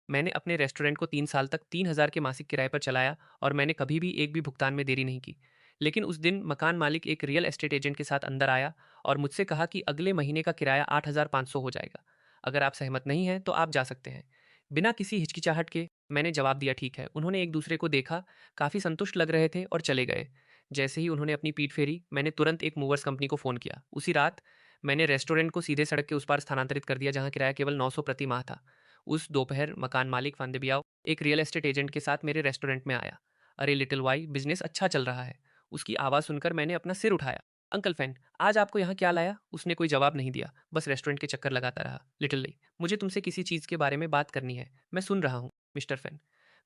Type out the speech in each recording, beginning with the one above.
मैंने अपने रेस्टोरेंट को 3 साल तक 3,000 के मासिक किराए पर चलाया और मैंने कभी भी एक भी भुगतान में देरी नहीं की। लेकिन उस दिन मकान मालिक एक रियल एस्टेट एजेंट के साथ अंदर आया और मुझसे कहा कि अगले महीने का किराया 8,500 हो जाएगा। अगर आप सहमत नहीं हैं तो आप जा सकते हैं। बिना किसी हिचकिचाहट के मैंने जवाब दिया ठीक है। उन्होंने एक दूसरे को देखा, काफ़ी संतुष्ट लग रहे थे और चले गए। जैसे ही उन्होंने अपनी पीठ फेरी, मैंने तुरंत एक मूवर्स कंपनी को फ़ोन किया। उसी रात मैंने रेस्टोरेंट को सीधे सड़क के उस पार स्थानांतरित कर दिया जहाँ किराया केवल 900 प्रति माह था। उस दोपहर मकान मालिक फांदेबियाओ एक रियल एस्टेट एजेंट के साथ मेरे रेस्टोरेंट में आया। अरे लिटिल वाई, बिजनेस अच्छा चल रहा है। उसकी आवाज़ सुनकर मैंने अपना सिर उठाया। अंकल फैन, आज आपको यहाँ क्या लाया? उसने कोई जवाब नहीं दिया, बस रेस्टोरेंट के चक्कर लगाता रहा। लिटिल ली, मुझे तुमसे किसी चीज़ के बारे में बात करनी है। मैं सुन रहा हूँ मिस्टर फैन।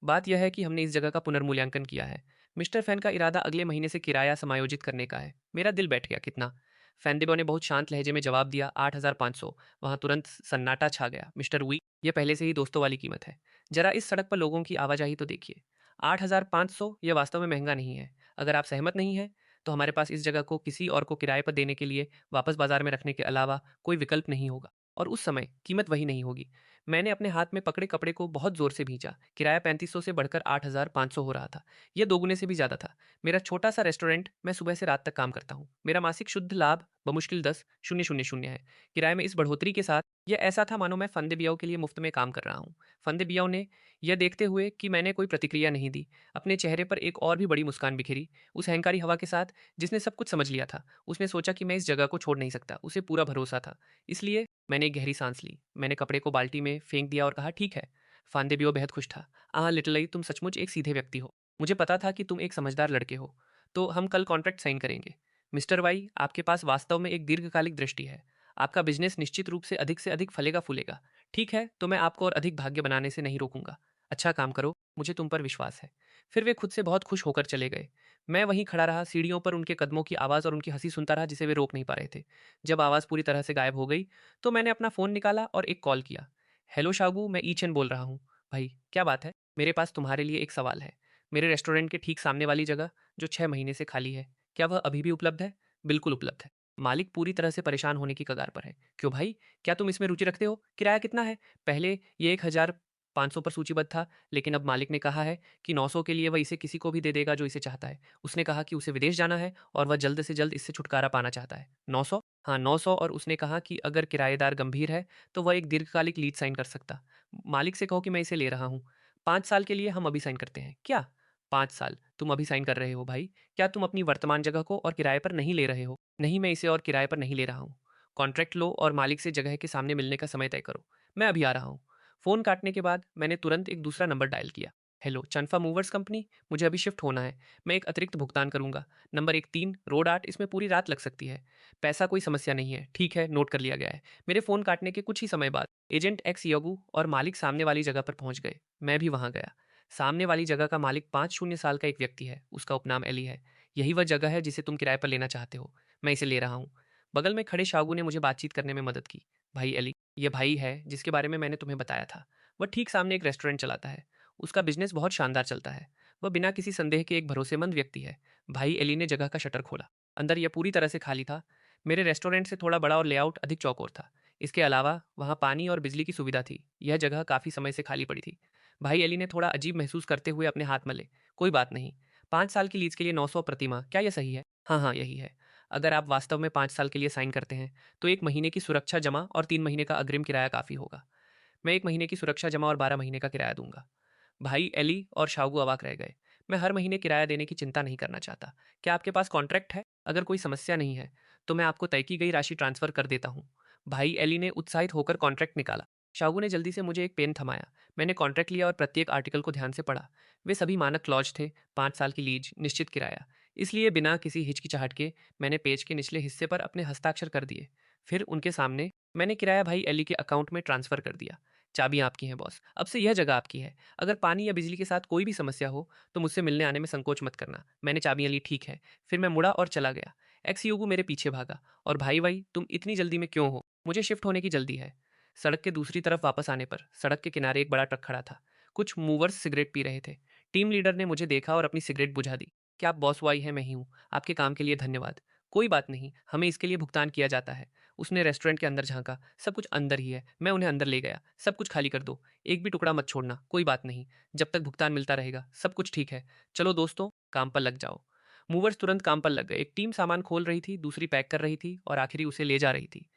बात यह है कि हमने इस जगह का पुनर्मूल्यांकन किया है। मिस्टर फैन का इरादा अगले महीने से किराया समायोजित करने का है। मेरा दिल बैठ गया। कितना? फैंदेबो ने बहुत शांत लहजे में जवाब दिया, 8,500। वहाँ तुरंत सन्नाटा छा गया। मिस्टर वी, ये पहले से ही दोस्तों वाली कीमत है। जरा इस सड़क पर लोगों की आवाजाही तो देखिए। 8,500 ये वास्तव में महंगा नहीं है। अगर आप सहमत नहीं हैं तो हमारे पास इस जगह को किसी और को किराए पर देने के लिए वापस बाजार में रखने के अलावा कोई विकल्प नहीं होगा। और उस समय कीमत वही नहीं होगी। मैंने अपने हाथ में पकड़े कपड़े को बहुत जोर से भींचा। किराया 3500 से बढ़कर 8,500 हो रहा था। यह दोगुने से भी ज्यादा था। मेरा छोटा सा रेस्टोरेंट, मैं सुबह से रात तक काम करता हूँ। मेरा मासिक शुद्ध लाभ बमुश्किल 10,000 है। किराए में इस बढ़ोतरी के साथ यह ऐसा था मानो मैं फंदे बियाओं के लिए मुफ्त में काम कर रहा हूँ। फंदे बियाओं ने यह देखते हुए कि मैंने कोई प्रतिक्रिया नहीं दी, अपने चेहरे पर एक और भी बड़ी मुस्कान बिखेरी, उस अहंकारी हवा के साथ जिसने सब कुछ समझ लिया था। उसने सोचा कि मैं इस जगह को छोड़ नहीं सकता, उसे पूरा भरोसा था। इसलिए मैंने एक गहरी सांस ली। मैंने कपड़े को बाल्टी में फेंक दिया और कहा ठीक है। फांदे बियो बेहद खुश था। लिटिल आई, तुम सचमुच एक सीधे व्यक्ति हो। मुझे पता था कि तुम एक समझदार लड़के हो। तो हम कल कॉन्ट्रैक्ट साइन करेंगे। मिस्टर वाई, आपके पास वास्तव में एक दीर्घकालिक दृष्टि है। आपका बिजनेस निश्चित रूप से अधिक फलेगा फूलेगा। ठीक है, तो मैं आपको और अधिक भाग्य बनाने से नहीं रोकूंगा। अच्छा काम करो, मुझे तुम पर विश्वास है। फिर वे खुद से बहुत खुश होकर चले गए। मैं वहीं खड़ा रहा, सीढ़ियों पर उनके कदमों की आवाज़ और उनकी हंसी सुनता रहा जिसे वे रोक नहीं पा रहे थे। जब आवाज़ पूरी तरह से गायब हो गई तो मैंने अपना फ़ोन निकाला और एक कॉल किया। हेलो शागू, मैं ईचन बोल रहा हूँ। भाई, क्या बात है? मेरे पास तुम्हारे लिए एक सवाल है। मेरे रेस्टोरेंट के ठीक सामने वाली जगह, जो 6 महीने से खाली है, क्या वह अभी भी उपलब्ध है? बिल्कुल उपलब्ध है। मालिक पूरी तरह से परेशान होने की कगार पर है। क्यों भाई, क्या तुम इसमें रुचि रखते हो? किराया कितना है? पहले ये 1,500 पर सूचीबद्ध था, लेकिन अब मालिक ने कहा है कि 900 के लिए वह इसे किसी को भी दे देगा जो इसे चाहता है। उसने कहा कि उसे विदेश जाना है और वह जल्द से जल्द इससे छुटकारा पाना चाहता है। 900? हाँ, 900। और उसने कहा कि अगर किराएदार गंभीर है तो वह एक दीर्घकालिक लीज साइन कर सकता। मालिक से कहो कि मैं इसे ले रहा हूँ। 5 साल के लिए हम अभी साइन करते हैं। क्या? 5 साल तुम अभी साइन कर रहे हो भाई? क्या तुम अपनी वर्तमान जगह को और किराए पर नहीं ले रहे हो? नहीं, मैं इसे और किराए पर नहीं ले रहा हूँ। कॉन्ट्रैक्ट लो और मालिक से जगह के सामने मिलने का समय तय करो। मैं अभी आ रहा हूँ। फ़ोन काटने के बाद मैंने तुरंत एक दूसरा नंबर डायल किया। हेलो, चंफा मूवर्स कंपनी, मुझे अभी शिफ्ट होना है। मैं एक अतिरिक्त भुगतान करूंगा। नंबर 13 रोड आर्ट, इसमें पूरी रात लग सकती है। पैसा कोई समस्या नहीं है। ठीक है, नोट कर लिया गया है। मेरे फ़ोन काटने के कुछ ही समय बाद एजेंट एक्स योगू और मालिक सामने वाली जगह पर पहुंच गए। मैं भी वहां गया। सामने वाली जगह का मालिक 5 शून्य साल का एक व्यक्ति है। उसका उपनाम एली है। यही वह जगह है जिसे तुम किराए पर लेना चाहते हो। मैं इसे ले रहा हूँ। बगल में खड़े शागू ने मुझे बातचीत करने में मदद की। भाई एली, ये भाई है जिसके बारे में मैंने तुम्हें बताया था। वह ठीक सामने एक रेस्टोरेंट चलाता है। उसका बिजनेस बहुत शानदार चलता है। वह बिना किसी संदेह के एक भरोसेमंद व्यक्ति है। भाई एली ने जगह का शटर खोला। अंदर यह पूरी तरह से खाली था। मेरे रेस्टोरेंट से थोड़ा बड़ा और लेआउट अधिक चौकोर था। इसके अलावा वहाँ पानी और बिजली की सुविधा थी। यह जगह काफ़ी समय से खाली पड़ी थी। भाई एली ने थोड़ा अजीब महसूस करते हुए अपने हाथ मले। कोई बात नहीं। 5 साल की लीज के लिए 900 प्रति माह, क्या यह सही है? हाँ हाँ, यही है। अगर आप वास्तव में 5 साल के लिए साइन करते हैं तो 1 महीने की सुरक्षा जमा और 3 महीने का अग्रिम किराया काफ़ी होगा। मैं 1 महीने की सुरक्षा जमा और 12 महीने का किराया दूंगा। भाई एली और शागू अवाक रह गए। मैं हर महीने किराया देने की चिंता नहीं करना चाहता। क्या आपके पास कॉन्ट्रैक्ट है? अगर कोई समस्या नहीं है तो मैं आपको तय की गई राशि ट्रांसफर कर देता हूँ। भाई एली ने उत्साहित होकर कॉन्ट्रैक्ट निकाला। शागू ने जल्दी से मुझे एक पेन थमाया। मैंने कॉन्ट्रैक्ट लिया और प्रत्येक आर्टिकल को ध्यान से पढ़ा। वे सभी मानक क्लॉज थे। 5 साल की लीज, निश्चित किराया। इसलिए बिना किसी हिचकिचाहट के मैंने पेज के निचले हिस्से पर अपने हस्ताक्षर कर दिए। फिर उनके सामने मैंने किराया भाई एली के अकाउंट में ट्रांसफर कर दिया। चाबियां आपकी हैं बॉस, अब से यह जगह आपकी है। अगर पानी या बिजली के साथ कोई भी समस्या हो तो मुझसे मिलने आने में संकोच मत करना। मैंने चाबियां ली, ठीक है। फिर मैं मुड़ा और चला गया। एक्स यूगू मेरे पीछे भागा। और भाई तुम इतनी जल्दी में क्यों हो? मुझे शिफ्ट होने की जल्दी है। सड़क के दूसरी तरफ वापस आने पर सड़क के किनारे एक बड़ा ट्रक खड़ा था। कुछ मूवर्स सिगरेट पी रहे थे। टीम लीडर ने मुझे देखा और अपनी सिगरेट बुझा दी। क्या आप बॉस वाई हैं? मैं ही हूँ। आपके काम के लिए धन्यवाद। कोई बात नहीं, हमें इसके लिए भुगतान किया जाता है। उसने रेस्टोरेंट के अंदर झांका। सब कुछ अंदर ही है। मैं उन्हें अंदर ले गया। सब कुछ खाली कर दो। एक भी टुकड़ा मत छोड़ना। कोई बात नहीं। जब तक भुगतान मिलता रहेगा सब कुछ ठीक है। चलो दोस्तों, काम पर लग जाओ। मूवर्स तुरंत काम पर लग गए। एक टीम सामान खोल रही थी, दूसरी पैक कर रही थी और आखिरी उसे ले जा रही थी।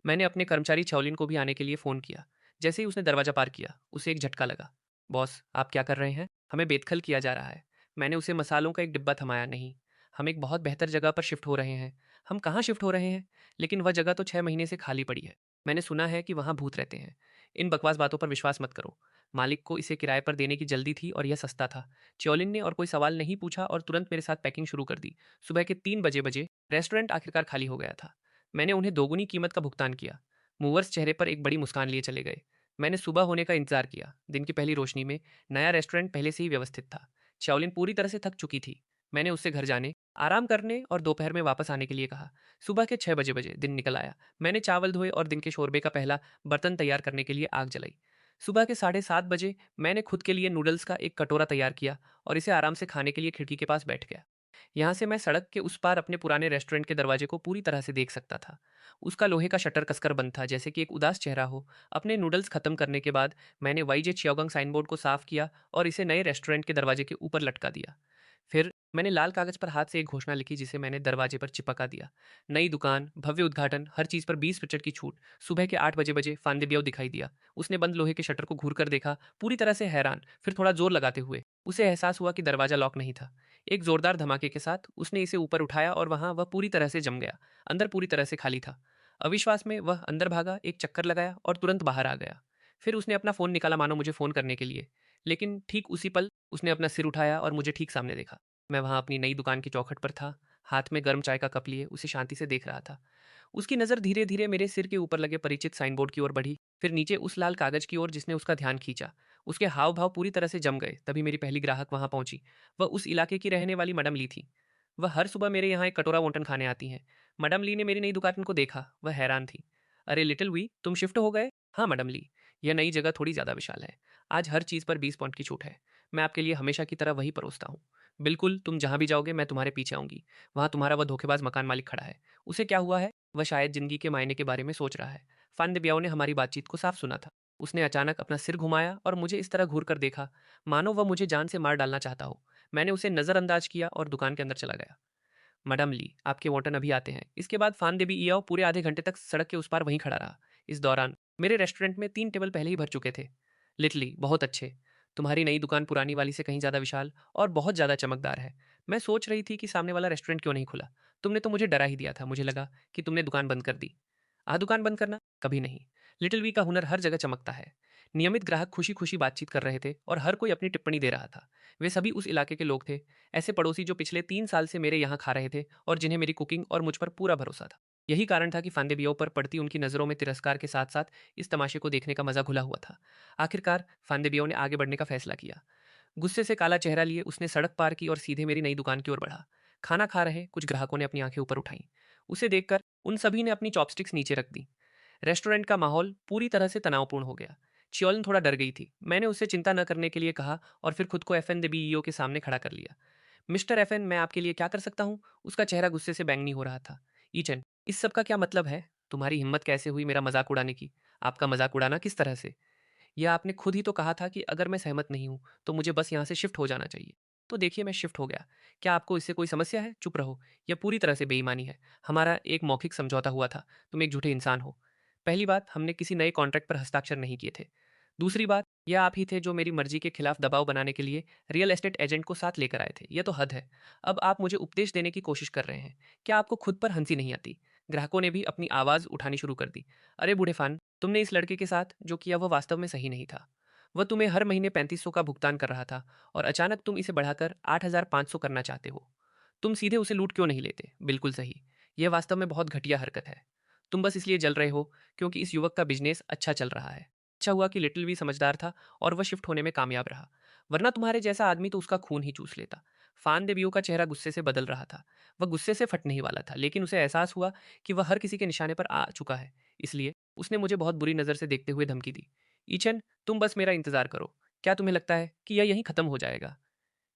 मैंने अपने कर्मचारी चाओलिन को भी आने के लिए फ़ोन किया। जैसे ही उसने दरवाज़ा पार किया, उसे एक झटका लगा। बॉस, आप क्या कर रहे हैं? हमें बेदखल किया जा रहा है। मैंने उसे मसालों का एक डिब्बा थमाया। नहीं, हम एक बहुत बेहतर जगह पर शिफ्ट हो रहे हैं। हम कहाँ शिफ्ट हो रहे हैं? लेकिन वह जगह तो 6 महीने से खाली पड़ी है। मैंने सुना है कि वहाँ भूत रहते हैं। इन बकवास बातों पर विश्वास मत करो। मालिक को इसे किराए पर देने की जल्दी थी और यह सस्ता था। च्योलिन ने और कोई सवाल नहीं पूछा और तुरंत मेरे साथ पैकिंग शुरू कर दी। सुबह के 3 बजे रेस्टोरेंट आखिरकार खाली हो गया था। मैंने उन्हें दोगुनी कीमत का भुगतान किया। मूवर्स चेहरे पर एक बड़ी मुस्कान लिए चले गए। मैंने सुबह होने का इंतजार किया। दिन की पहली रोशनी में नया रेस्टोरेंट पहले से ही व्यवस्थित था। शाओलिन पूरी तरह से थक चुकी थी। मैंने उससे घर जाने, आराम करने और दोपहर में वापस आने के लिए कहा। सुबह के 6 बजे दिन निकल आया। मैंने चावल धोए और दिन के शोरबे का पहला बर्तन तैयार करने के लिए आग जलाई। सुबह के 7:30 बजे मैंने खुद के लिए नूडल्स का एक कटोरा तैयार किया और इसे आराम से खाने के लिए खिड़की के पास बैठ गया। यहाँ से मैं सड़क के उस पार अपने पुराने रेस्टोरेंट के दरवाजे को पूरी तरह से देख सकता था। उसका लोहे का शटर कसकर बंद था, जैसे कि एक उदास चेहरा हो। अपने नूडल्स खत्म करने के बाद मैंने वाईजे चियाओगंग साइन बोर्ड को साफ किया और इसे नए रेस्टोरेंट के दरवाजे के ऊपर लटका दिया। फिर मैंने लाल कागज पर हाथ से एक घोषणा लिखी, जिसे मैंने दरवाजे पर चिपका दिया। नई दुकान, भव्य उद्घाटन, हर चीज पर 20% की छूट। सुबह के 8 बजे फांदेबियाओ दिखाई दिया। उसने बंद लोहे के शटर को घूर कर देखा, पूरी तरह से हैरान, फिर थोड़ा जोर लगाते हुए। उसे एहसास हुआ कि दरवाजा लॉक नहीं था। एक जोरदार धमाके के साथ उसने इसे ऊपर उठाया और वहां वह पूरी तरह से जम गया। अंदर पूरी तरह से खाली था। अविश्वास में वह अंदर भागा, एक चक्कर लगाया और तुरंत बाहर आ गया। फिर उसने अपना फोन निकाला, मानो मुझे फोन करने के लिए। लेकिन ठीक उसी पल उसने अपना सिर उठाया और मुझे ठीक सामने देखा। मैं वहां अपनी नई दुकान की चौखट पर था, हाथ में गर्म चाय का कप लिए उसे शांति से देख रहा था। उसकी नज़र धीरे धीरे मेरे सिर के ऊपर लगे परिचित साइन बोर्ड की ओर बढ़ी, फिर नीचे उस लाल कागज की ओर जिसने उसका ध्यान खींचा। उसके हाव भाव पूरी तरह से जम गए। तभी मेरी पहली ग्राहक वहां पहुंची। वह उस इलाके की रहने वाली मैडम ली थी। वह हर सुबह मेरे यहाँ एक कटोरा वोंटन खाने आती हैं। मैडम ली ने मेरी नई दुकान को देखा। वह हैरान थी। अरे लिटिल वी, तुम शिफ्ट हो गए? हाँ मैडम ली, यह नई जगह थोड़ी ज़्यादा विशाल है। आज हर चीज़ पर 20 पॉइंट की छूट है। मैं आपके लिए हमेशा की तरह वही परोसता हूँ। बिल्कुल, तुम जहाँ भी जाओगे मैं तुम्हारे पीछे आऊंगी। वहाँ तुम्हारा वह धोखेबाज मकान मालिक खड़ा है। उसे क्या हुआ है? वह शायद जिंदगी के मायने के बारे में सोच रहा है। फान ब्याओ ने हमारी बातचीत को साफ सुना था। उसने अचानक अपना सिर घुमाया और मुझे इस तरह घूर कर देखा, मानो वह मुझे जान से मार डालना चाहता हो। मैंने उसे नज़रअंदाज किया और दुकान के अंदर चला गया। मैडम ली, आपके वोटन अभी आते हैं। इसके बाद फान देवी इयाओ पूरे आधे घंटे तक सड़क के उस पार वहीं खड़ा रहा। इस दौरान मेरे रेस्टोरेंट में 3 टेबल पहले ही भर चुके थे। लिटली, बहुत अच्छे। तुम्हारी नई दुकान पुरानी वाली से कहीं ज़्यादा विशाल और बहुत ज़्यादा चमकदार है। मैं सोच रही थी कि सामने वाला रेस्टोरेंट क्यों नहीं खुला। तुमने तो मुझे डरा ही दिया था। मुझे लगा कि तुमने दुकान बंद कर दी। दुकान बंद करना कभी नहीं। लिटिल वी का हुनर हर जगह चमकता है। नियमित ग्राहक खुशी खुशी बातचीत कर रहे थे और हर कोई अपनी टिप्पणी दे रहा था। वे सभी उस इलाके के लोग थे। ऐसे पड़ोसी जो पिछले 3 साल से मेरे यहाँ खा रहे थे और जिन्हें मेरी कुकिंग और मुझ पर पूरा भरोसा था। यही कारण था कि फांदेबियो पर पड़ती उनकी नज़रों में तिरस्कार के साथ साथ इस तमाशे को देखने का मजा घुला हुआ था। आखिरकार फांदेबियो ने आगे बढ़ने का फैसला किया। गुस्से से काला चेहरा लिए उसने सड़क पार की और सीधे मेरी नई दुकान की ओर बढ़ा। खाना खा रहे कुछ ग्राहकों ने अपनी आंखें ऊपर उठाईं। उसे देखकर उन सभी ने अपनी चॉपस्टिक्स नीचे रख दी। रेस्टोरेंट का माहौल पूरी तरह से तनावपूर्ण हो गया। चियोलन थोड़ा डर गई थी। मैंने उससे चिंता न करने के लिए कहा और फिर खुद को एफएन द बीईओ के सामने खड़ा कर लिया। मिस्टर एफएन, मैं आपके लिए क्या कर सकता हूँ? उसका चेहरा गुस्से से बैंगनी हो रहा था। ईचन, इस सब का क्या मतलब है? तुम्हारी हिम्मत कैसे हुई मेरा मजाक उड़ाने की? आपका मजाक उड़ाना किस तरह से? या आपने खुद ही तो कहा था कि अगर मैं सहमत नहीं हूँ तो मुझे बस यहाँ से शिफ्ट हो जाना चाहिए। तो देखिए, मैं शिफ्ट हो गया। क्या आपको इससे कोई समस्या है? चुप रहो। यह पूरी तरह से बेईमानी है। हमारा एक मौखिक समझौता हुआ था। तुम एक झूठे इंसान हो। पहली बात, हमने किसी नए कॉन्ट्रैक्ट पर हस्ताक्षर नहीं किए थे। दूसरी बात, यह आप ही थे जो मेरी मर्जी के खिलाफ दबाव बनाने के लिए रियल एस्टेट एजेंट को साथ लेकर आए थे। यह तो हद है। अब आप मुझे उपदेश देने की कोशिश कर रहे हैं। क्या आपको खुद पर हंसी नहीं आती? ग्राहकों ने भी अपनी आवाज़ उठानी शुरू कर दी। अरे बूढ़े फान, तुमने इस लड़के के साथ जो किया वह वास्तव में सही नहीं था। वह तुम्हें हर महीने 3500 का भुगतान कर रहा था और अचानक तुम इसे बढ़ाकर 8500 करना चाहते हो। तुम सीधे उसे लूट क्यों नहीं लेते? बिल्कुल सही। यह वास्तव में बहुत घटिया हरकत है। तुम बस इसलिए जल रहे हो क्योंकि इस युवक का बिजनेस अच्छा चल रहा है। अच्छा हुआ कि लिटिल वी समझदार था और वह शिफ्ट होने में कामयाब रहा, वरना तुम्हारे जैसा आदमी तो उसका खून ही चूस लेता। फान देबियो का चेहरा गुस्से से बदल रहा था। वह गुस्से से फटने ही वाला था, लेकिन उसे एहसास हुआ कि वह हर किसी के निशाने पर आ चुका है। इसलिए उसने मुझे बहुत बुरी नज़र से देखते हुए धमकी दी। ईचन, तुम बस मेरा इंतजार करो। क्या तुम्हें लगता है कि यह यहीं खत्म हो जाएगा?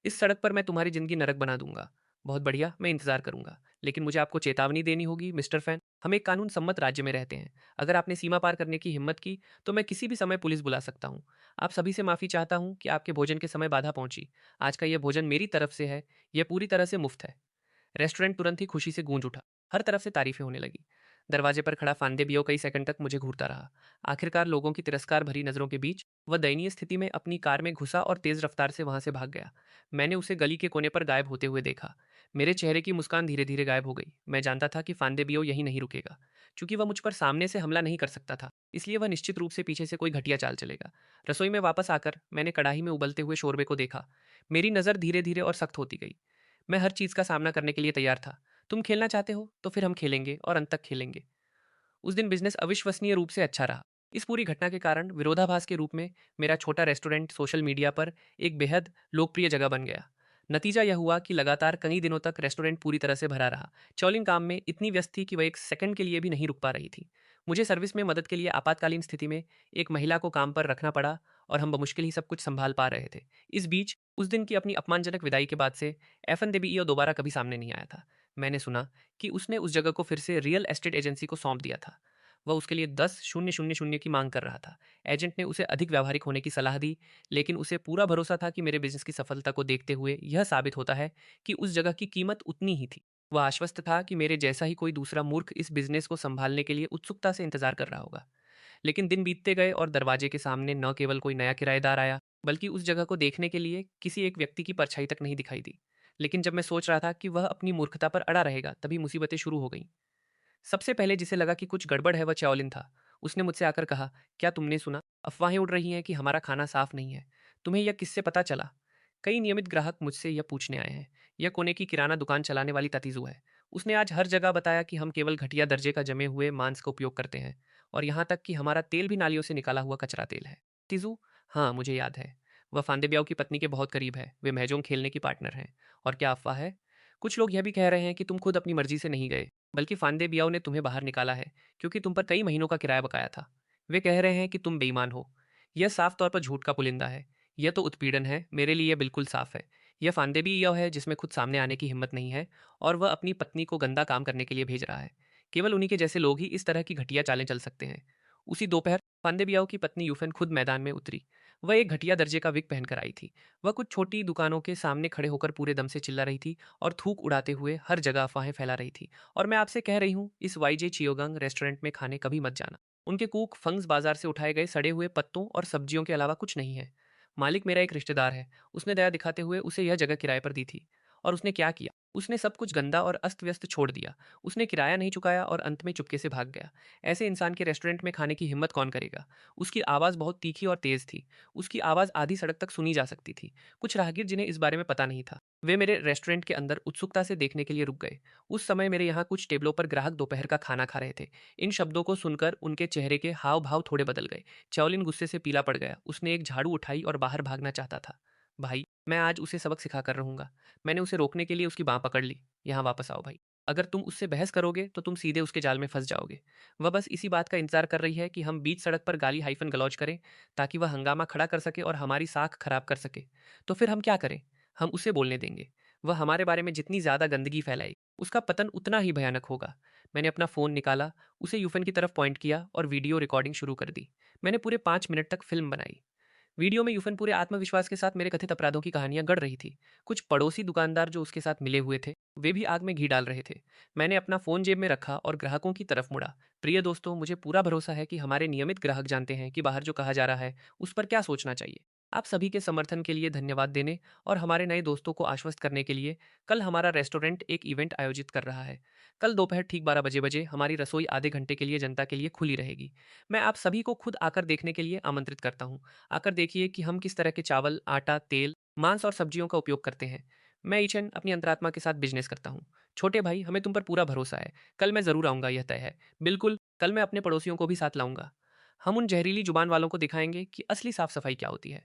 इस सड़क पर मैं तुम्हारी जिंदगी नरक बना दूंगा। बहुत बढ़िया, मैं इंतजार करूंगा। लेकिन मुझे आपको चेतावनी देनी होगी मिस्टर फैन, हम एक कानून सम्मत राज्य में रहते हैं। अगर आपने सीमा पार करने की हिम्मत की तो मैं किसी भी समय पुलिस बुला सकता हूँ। आप सभी से माफ़ी चाहता हूँ कि आपके भोजन के समय बाधा पहुंची। आज का यह भोजन मेरी तरफ से है, यह पूरी तरह से मुफ्त है। रेस्टोरेंट तुरंत ही खुशी से गूंज उठा। हर तरफ से तारीफें होने लगी। दरवाजे पर खड़ा फांदे कई सेकंड तक मुझे घूरता रहा। आखिरकार लोगों की तिरस्कार भरी नजरों के बीच वह दयनीय स्थिति में अपनी कार में घुसा और तेज रफ्तार से वहां से भाग गया। मैंने उसे गली के कोने पर गायब होते हुए देखा। मेरे चेहरे की मुस्कान धीरे धीरे गायब हो गई। मैं जानता था कि फांदे यहीं नहीं रुकेगा। चूंकि वह मुझ पर सामने से हमला नहीं कर सकता था, इसलिए वह निश्चित रूप से पीछे से कोई घटिया चाल चलेगा। रसोई में वापस आकर मैंने कढ़ाई में उबलते हुए शोरबे को देखा। मेरी नज़र धीरे धीरे और सख्त होती गई। मैं हर चीज़ का सामना करने के लिए तैयार था। तुम खेलना चाहते हो तो फिर हम खेलेंगे और अंत तक खेलेंगे। उस दिन बिजनेस अविश्वसनीय रूप से अच्छा रहा। इस पूरी घटना के कारण विरोधाभास के रूप में मेरा छोटा रेस्टोरेंट सोशल मीडिया पर एक बेहद लोकप्रिय जगह बन गया। नतीजा यह हुआ कि लगातार कई दिनों तक रेस्टोरेंट पूरी तरह से भरा रहा। चौलिन काम में इतनी व्यस्त थी कि वह एक सेकंड के लिए भी नहीं रुक पा रही थी। मुझे सर्विस में मदद के लिए आपातकालीन स्थिति में एक महिला को काम पर रखना पड़ा और हम बमुश्किल ही सब कुछ संभाल पा रहे थे। इस बीच उस दिन की अपनी अपमानजनक विदाई के बाद से एफन देबीईओ दोबारा कभी सामने नहीं आया था। मैंने सुना कि उसने उस जगह को फिर से रियल एस्टेट एजेंसी को सौंप दिया था। वह उसके लिए 10,000 की मांग कर रहा था। एजेंट ने उसे अधिक व्यावहारिक होने की सलाह दी, लेकिन उसे पूरा भरोसा था कि मेरे बिजनेस की सफलता को देखते हुए यह साबित होता है कि उस जगह की कीमत उतनी ही थी। वह आश्वस्त था कि मेरे जैसा ही कोई दूसरा मूर्ख इस बिजनेस को संभालने के लिए उत्सुकता से इंतजार कर रहा होगा। लेकिन दिन बीतते गए और दरवाजे के सामने न केवल कोई नया किराएदार आया, बल्कि उस जगह को देखने के लिए किसी एक व्यक्ति की परछाई तक नहीं दिखाई दी। लेकिन जब मैं सोच रहा था कि वह अपनी मूर्खता पर अड़ा रहेगा, तभी मुसीबतें शुरू हो गईं। सबसे पहले जिसे लगा कि कुछ गड़बड़ है वह चाओलिन था। उसने मुझसे आकर कहा, क्या तुमने सुना? अफवाहें उड़ रही हैं कि हमारा खाना साफ नहीं है। तुम्हें यह किससे पता चला? कई नियमित ग्राहक मुझसे यह पूछने आए हैं। यह कोने की किराना दुकान चलाने वाली ततीजू है। उसने आज हर जगह बताया कि हम केवल घटिया दर्जे का जमे हुए मांस का उपयोग करते हैं, और यहाँ तक कि हमारा तेल भी नालियों से निकाला हुआ कचरा तेल है। तीजू, हाँ मुझे याद है। वह फांदे की पत्नी के बहुत करीब है। वे महजोंग खेलने की पार्टनर हैं। और क्या अफवाह है? कुछ लोग यह भी कह रहे हैं कि तुम खुद अपनी मर्जी से नहीं गए, बल्कि फांदे बियाओ ने तुम्हें बाहर निकाला है, क्योंकि तुम पर कई महीनों का किराया बकाया था। वे कह रहे हैं कि तुम बेईमान हो। यह साफ तौर पर झूठ का पुलिंदा है। यह तो उत्पीड़न है। मेरे लिए यह बिल्कुल साफ है। यह फांदेबी यह है जिसमें खुद सामने आने की हिम्मत नहीं है, और वह अपनी पत्नी को गंदा काम करने के लिए भेज रहा है। केवल उन्हीं के जैसे लोग ही इस तरह की घटिया चालें चल सकते हैं। उसी दोपहर फांदेबियाओ की पत्नी यूफेन खुद मैदान में उतरी। वह एक घटिया दर्जे का विग पहनकर आई थी। वह कुछ छोटी दुकानों के सामने खड़े होकर पूरे दम से चिल्ला रही थी और थूक उड़ाते हुए हर जगह अफवाहें फैला रही थी। और मैं आपसे कह रही हूँ, इस वाईजे चियोगंग रेस्टोरेंट में खाने कभी मत जाना। उनके कूक फंग्स बाजार से उठाए गए सड़े हुए पत्तों और सब्जियों के अलावा कुछ नहीं है। मालिक मेरा एक रिश्तेदार है। उसने दया दिखाते हुए उसे यह जगह किराए पर दी थी। और उसने क्या किया? उसने सब कुछ गंदा और अस्त व्यस्त छोड़ दिया। उसने किराया नहीं चुकाया और अंत में चुपके से भाग गया। ऐसे इंसान के रेस्टोरेंट में खाने की हिम्मत कौन करेगा? उसकी आवाज़ बहुत तीखी और तेज़ थी। उसकी आवाज़ आधी सड़क तक सुनी जा सकती थी। कुछ राहगीर जिन्हें इस बारे में पता नहीं था, वे मेरे रेस्टोरेंट के अंदर उत्सुकता से देखने के लिए रुक गए। उस समय मेरे यहाँ कुछ टेबलों पर ग्राहक दोपहर का खाना खा रहे थे। इन शब्दों को सुनकर उनके चेहरे के हाव भाव थोड़े बदल गए। चाओलिन गुस्से से पीला पड़ गया। उसने एक झाड़ू उठाई और बाहर भागना चाहता था। भाई, मैं आज उसे सबक सिखा कर रहूंगा। मैंने उसे रोकने के लिए उसकी बांह पकड़ ली। यहाँ वापस आओ भाई। अगर तुम उससे बहस करोगे तो तुम सीधे उसके जाल में फंस जाओगे। वह बस इसी बात का इंतजार कर रही है कि हम बीच सड़क पर गाली हाइफन गलौज करें, ताकि वह हंगामा खड़ा कर सके और हमारी साख खराब कर सके। तो फिर हम क्या करें? हम उसे बोलने देंगे। वह हमारे बारे में जितनी ज्यादा गंदगी फैलाएगी, उसका पतन उतना ही भयानक होगा। मैंने अपना फोन निकाला, उसे यूफन की तरफ पॉइंट किया और वीडियो रिकॉर्डिंग शुरू कर दी। मैंने पूरे 5 मिनट तक फिल्म बनाई। वीडियो में यूफन पूरे आत्मविश्वास के साथ मेरे कथित अपराधों की कहानियां गढ़ रही थी। कुछ पड़ोसी दुकानदार जो उसके साथ मिले हुए थे, वे भी आग में घी डाल रहे थे। मैंने अपना फोन जेब में रखा और ग्राहकों की तरफ मुड़ा। प्रिय दोस्तों, मुझे पूरा भरोसा है कि हमारे नियमित ग्राहक जानते हैं कि बाहर जो कहा जा रहा है उस पर क्या सोचना चाहिए। आप सभी के समर्थन के लिए धन्यवाद देने और हमारे नए दोस्तों को आश्वस्त करने के लिए, कल हमारा रेस्टोरेंट एक इवेंट आयोजित कर रहा है। कल दोपहर ठीक 12 बजे हमारी रसोई आधे घंटे के लिए जनता के लिए खुली रहेगी। मैं आप सभी को खुद आकर देखने के लिए आमंत्रित करता हूँ। आकर देखिए कि हम किस तरह के चावल, आटा, तेल, मांस और सब्जियों का उपयोग करते हैं। मैं ईचन अपनी अंतरात्मा के साथ बिजनेस करता हूँ। छोटे भाई, हमें तुम पर पूरा भरोसा है। कल मैं ज़रूर आऊँगा, यह तय है। बिल्कुल, कल मैं अपने पड़ोसियों को भी साथ लाऊंगा। हम उन जहरीली जुबान वालों को दिखाएंगे कि असली साफ सफाई क्या होती है।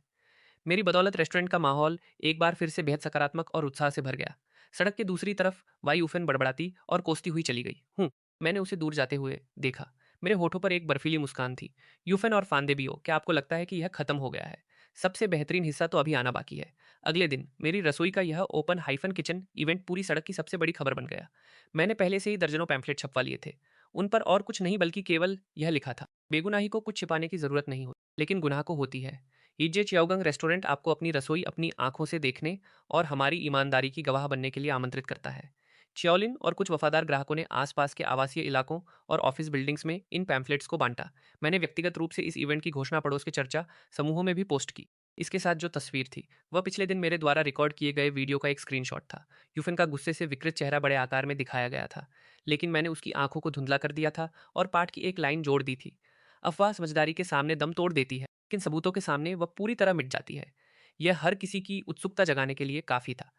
मेरी बदौलत रेस्टोरेंट का माहौल एक बार फिर से बेहद सकारात्मक और उत्साह से भर गया। सड़क के दूसरी तरफ वाई उफेन बड़बड़ाती और कोसती हुई चली गई। मैंने उसे दूर जाते हुए देखा। मेरे होठों पर एक बर्फीली मुस्कान थी। यूफेन और फांदेबियो, क्या आपको लगता है कि यह खत्म हो गया है? सबसे बेहतरीन हिस्सा तो अभी आना बाकी है। अगले दिन मेरी रसोई का यह ओपन हाइफन किचन इवेंट पूरी सड़क की सबसे बड़ी खबर बन गया। मैंने पहले से ही दर्जनों पैम्फलेट छपवा लिए थे। उन पर और कुछ नहीं बल्कि केवल यह लिखा था, बेगुनाही को कुछ छिपाने की जरूरत नहीं होती, लेकिन गुनाह को होती है। ईजे चियाओगंग रेस्टोरेंट आपको अपनी रसोई अपनी आंखों से देखने और हमारी ईमानदारी की गवाह बनने के लिए आमंत्रित करता है। चियोलिन और कुछ वफादार ग्राहकों ने आसपास के आवासीय इलाकों और ऑफिस बिल्डिंग्स में इन पैम्फलेट्स को बांटा। मैंने व्यक्तिगत रूप से इस इवेंट की घोषणा पड़ोस के चर्चा समूहों में भी पोस्ट की। इसके साथ जो तस्वीर थी वह पिछले दिन मेरे द्वारा रिकॉर्ड किए गए वीडियो का एक स्क्रीनशॉट था। यूफिन का गुस्से से विकृत चेहरा बड़े आकार में दिखाया गया था, लेकिन मैंने उसकी आंखों को धुंधला कर दिया था और पाठ की एक लाइन जोड़ दी थी। अफवाह समझदारी के सामने दम तोड़ देती है, लेकिन सबूतों के सामने वह पूरी तरह मिट जाती है। यह हर किसी की उत्सुकता जगाने के लिए काफ़ी था।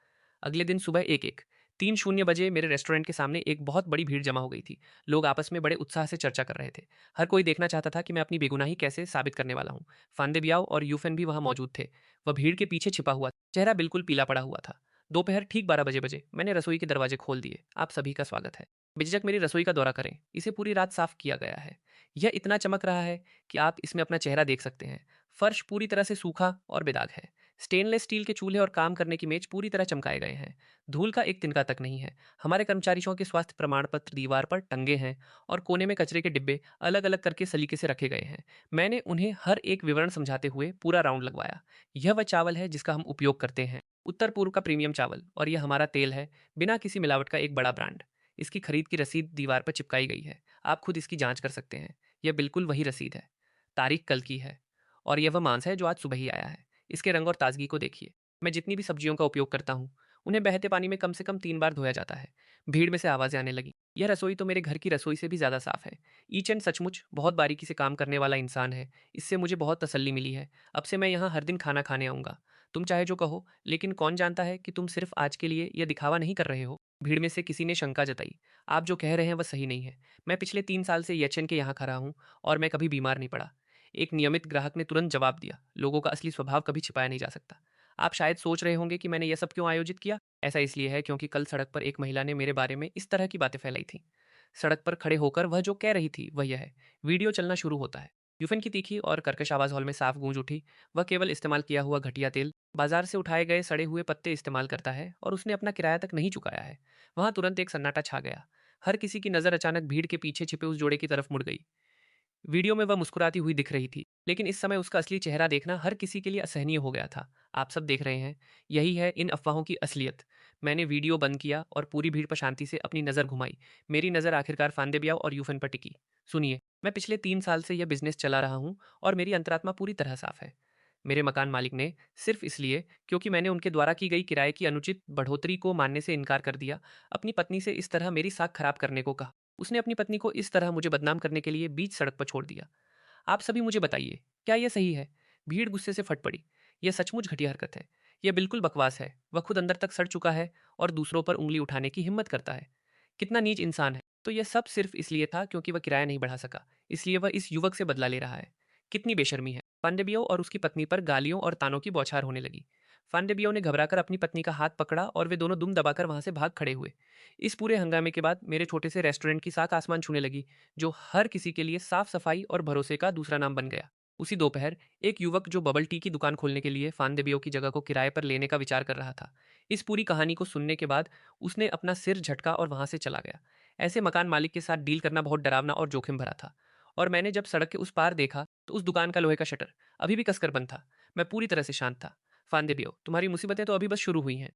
अगले दिन सुबह 3:00 बजे मेरे रेस्टोरेंट के सामने एक बहुत बड़ी भीड़ जमा हो गई थी। लोग आपस में बड़े उत्साह से चर्चा कर रहे थे। हर कोई देखना चाहता था कि मैं अपनी बेगुनाही कैसे साबित करने वाला हूँ। फांदे बियाव और यूफेन भी वहाँ मौजूद थे। वह भीड़ के पीछे छिपा हुआ, चेहरा बिल्कुल पीला पड़ा हुआ था। दोपहर ठीक 12 बजे मैंने रसोई के दरवाजे खोल दिए। आप सभी का स्वागत है। बेझिझक मेरी रसोई का दौरा करें। इसे पूरी रात साफ किया गया है। यह इतना चमक रहा है कि आप इसमें अपना चेहरा देख सकते हैं। फर्श पूरी तरह से सूखा और बेदाग है। स्टेनलेस स्टील के चूल्हे और काम करने की मेज पूरी तरह चमकाए गए हैं। धूल का एक तिनका तक नहीं है। हमारे कर्मचारियों के स्वास्थ्य प्रमाण पत्र दीवार पर टंगे हैं और कोने में कचरे के डिब्बे अलग अलग करके सलीके से रखे गए हैं। मैंने उन्हें हर एक विवरण समझाते हुए पूरा राउंड लगवाया। यह वह चावल है जिसका हम उपयोग करते हैं, उत्तर पूर्व का प्रीमियम चावल, और यह हमारा तेल है, बिना किसी मिलावट का एक बड़ा ब्रांड। इसकी खरीद की रसीद दीवार पर चिपकाई गई है। आप खुद इसकी जांच कर सकते हैं। यह बिल्कुल वही रसीद है। तारीख कल की है। और यह वह मांस है जो आज सुबह ही आया है। इसके रंग और ताजगी को देखिए। मैं जितनी भी सब्जियों का उपयोग करता हूँ, उन्हें बहते पानी में कम से कम 3 बार धोया जाता है। भीड़ में से आवाज़ें आने लगी। यह रसोई तो मेरे घर की रसोई से भी ज़्यादा साफ है। ईचन सचमुच बहुत बारीकी से काम करने वाला इंसान है। इससे मुझे बहुत तसल्ली मिली है। अब से मैं यहाँ हर दिन खाना खाने आऊँगा। तुम चाहे जो कहो, लेकिन कौन जानता है कि तुम सिर्फ आज के लिए यह दिखावा नहीं कर रहे हो। भीड़ में से किसी ने शंका जताई। आप जो कह रहे हैं वह सही नहीं है। मैं पिछले 3 साल से यचन के यहाँ खड़ा हूँ और मैं कभी बीमार नहीं पड़ा। एक नियमित ग्राहक ने तुरंत जवाब दिया। लोगों का असली स्वभाव कभी छिपाया नहीं जा सकता। आप शायद सोच रहे होंगे कि मैंने यह सब क्यों आयोजित किया। ऐसा इसलिए है क्योंकि कल सड़क पर एक महिला ने मेरे बारे में इस तरह की बातें फैलाई थी। सड़क पर खड़े होकर वह जो कह रही थी वह यह है। वीडियो चलना शुरू होता है। यूफन की तीखी और कर्कश आवाज हॉल में साफ गूंज उठी। वह केवल इस्तेमाल किया हुआ घटिया तेल, बाजार से उठाए गए सड़े हुए पत्ते इस्तेमाल करता है और उसने अपना किराया तक नहीं चुकाया है। वहां तुरंत एक सन्नाटा छा गया। हर किसी की नज़र अचानक भीड़ के पीछे छिपे उस जोड़े की तरफ मुड़ गई। वीडियो में वह मुस्कुराती हुई दिख रही थी, लेकिन इस समय उसका असली चेहरा देखना हर किसी के लिए असहनीय हो गया था। आप सब देख रहे हैं, यही है इन अफवाहों की असलियत। मैंने वीडियो बंद किया और पूरी भीड़ पर शांति से अपनी नज़र घुमाई। मेरी नज़र आखिरकार फांदेबियाव और यूफन पर टिकी। सुनिए, मैं पिछले 3 साल से यह बिजनेस चला रहा हूँ और मेरी अंतरात्मा पूरी तरह साफ है। मेरे मकान मालिक ने सिर्फ इसलिए क्योंकि मैंने उनके द्वारा की गई किराए की अनुचित बढ़ोतरी को मानने से इनकार कर दिया, अपनी पत्नी से इस तरह मेरी साख खराब करने को कहा। उसने अपनी पत्नी को इस तरह मुझे बदनाम करने के लिए बीच सड़क पर छोड़ दिया। आप सभी मुझे बताइए, क्या यह सही है? भीड़ गुस्से से फट पड़ी। यह सचमुच घटिया हरकत है। यह बिल्कुल बकवास है। वह खुद अंदर तक सड़ चुका है और दूसरों पर उंगली उठाने की हिम्मत करता है। कितना नीच इंसान है। तो यह सब सिर्फ इसलिए था क्योंकि वह किराया नहीं बढ़ा सका, इसलिए वह इस युवक से बदला ले रहा है। कितनी बेशर्मी है। पांडेबियो और उसकी पत्नी पर गालियों और तानों की बौछार होने लगी। फांडेबियो ने घबराकर अपनी पत्नी का हाथ पकड़ा और वे दोनों दुम दबाकर वहां से भाग खड़े हुए। इस पूरे हंगामे के बाद मेरे छोटे से रेस्टोरेंट की साख आसमान छूने लगी, जो हर किसी के लिए साफ सफाई और भरोसे का दूसरा नाम बन गया। उसी दोपहर एक युवक जो बबल टी की दुकान खोलने के लिए फांदेबियो की जगह को किराए पर लेने का विचार कर रहा था। इस पूरी कहानी को सुनने के बाद उसने अपना सिर झटका और वहां से चला गया। ऐसे मकान मालिक के साथ डील करना बहुत डरावना और जोखिम भरा था। और मैंने जब सड़क के उस पार देखा तो उस दुकान का लोहे का शटर अभी भी कसकर बंद था। मैं पूरी तरह से शांत था। फांदेबियो, तुम्हारी मुसीबतें तो अभी बस शुरू हुई हैं।